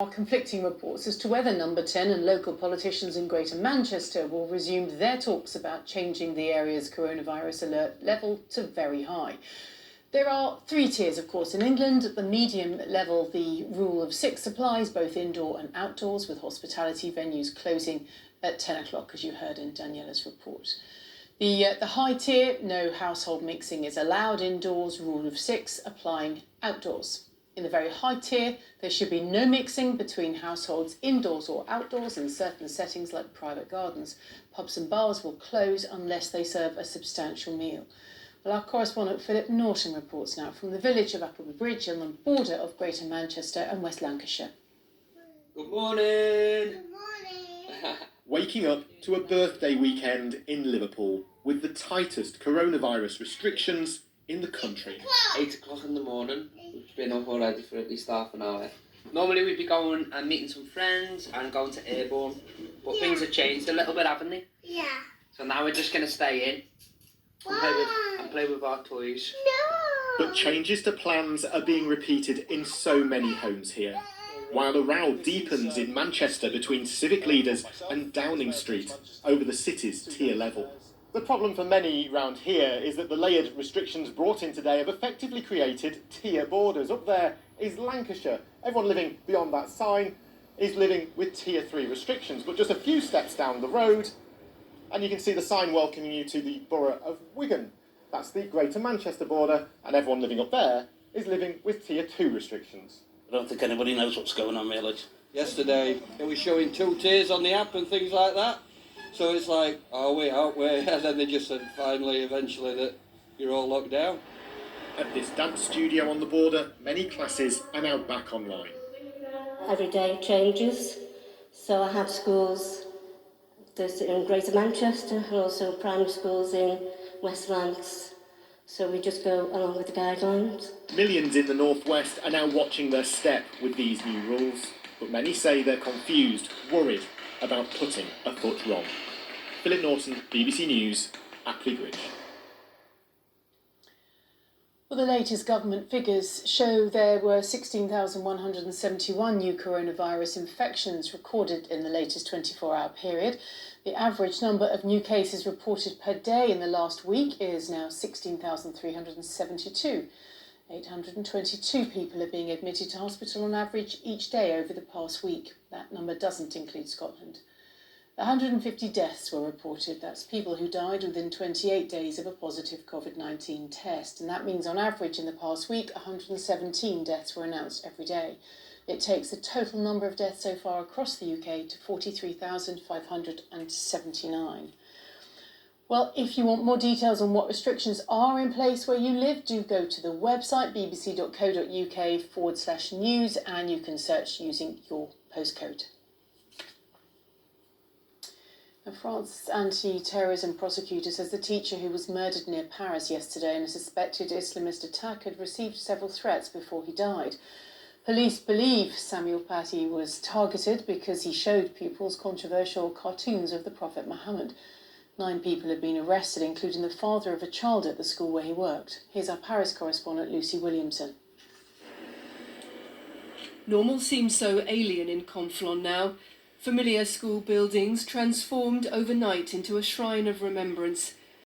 Are conflicting reports as to whether Number 10 and local politicians in Greater Manchester will resume their talks about changing the area's coronavirus alert level to very high. There are 3 tiers, of course, in England. At the medium level, the rule of 6 applies, both indoor and outdoors, with hospitality venues closing at 10 o'clock, as you heard in Daniela's report. The high tier, no household mixing is allowed indoors, rule of 6 applying outdoors. In the very high tier, there should be no mixing between households indoors or outdoors in certain settings like private gardens. Pubs and bars will close unless they serve a substantial meal. Well, our correspondent Philip Norton reports now from the village of Appleby Bridge on the border of Greater Manchester and West Lancashire. Good morning. Good morning. Waking up to a birthday weekend in Liverpool with the tightest coronavirus restrictions in the country. 8 o'clock in the morning. We've been up already for at least half an hour. Normally we'd be going and meeting some friends and going to Airborne, but things have changed a little bit, haven't they? Yeah. So now we're just going to stay in and play with our toys. No. But changes to plans are being repeated in so many homes here, while a row deepens in Manchester between civic leaders and Downing Street over the city's tier level. The problem for many round here is that the layered restrictions brought in today have effectively created tier borders. Up there is Lancashire. Everyone living beyond that sign is living with tier 3 restrictions. But just a few steps down the road, and you can see the sign welcoming you to the borough of Wigan. That's the Greater Manchester border, and everyone living up there is living with tier 2 restrictions. I don't think anybody knows what's going on, really. Yesterday, it was showing 2 tiers on the app and things like that. So it's like, are we, aren't we? And then they just said finally, eventually, that you're all locked down. At this dance studio on the border, many classes are now back online. Every day changes. So I have schools in Greater Manchester and also primary schools in West Lancs. So we just go along with the guidelines. Millions in the northwest are now watching their step with these new rules, but many say they're confused, worried about putting a foot wrong. Philip Norton, BBC News, Appleby Bridge. Well, the latest government figures show there were 16,171 new coronavirus infections recorded in the latest 24-hour period. The average number of new cases reported per day in the last week is now 16,372. 822 people are being admitted to hospital on average each day over the past week. That number doesn't include Scotland. 150 deaths were reported. That's people who died within 28 days of a positive COVID-19 test. And that means on average in the past week, 117 deaths were announced every day. It takes the total number of deaths so far across the UK to 43,579. Well, if you want more details on what restrictions are in place where you live, do go to the website bbc.co.uk/news and you can search using your postcode. France's anti-terrorism prosecutor says the teacher who was murdered near Paris yesterday in a suspected Islamist attack had received several threats before he died. Police believe Samuel Paty was targeted because he showed pupils controversial cartoons of the Prophet Muhammad. 9 people have been arrested, including the father of a child at the school where he worked. Here's our Paris correspondent, Lucy Williamson. Normal seems so alien in Conflans now. Familiar school buildings transformed overnight into a shrine of remembrance.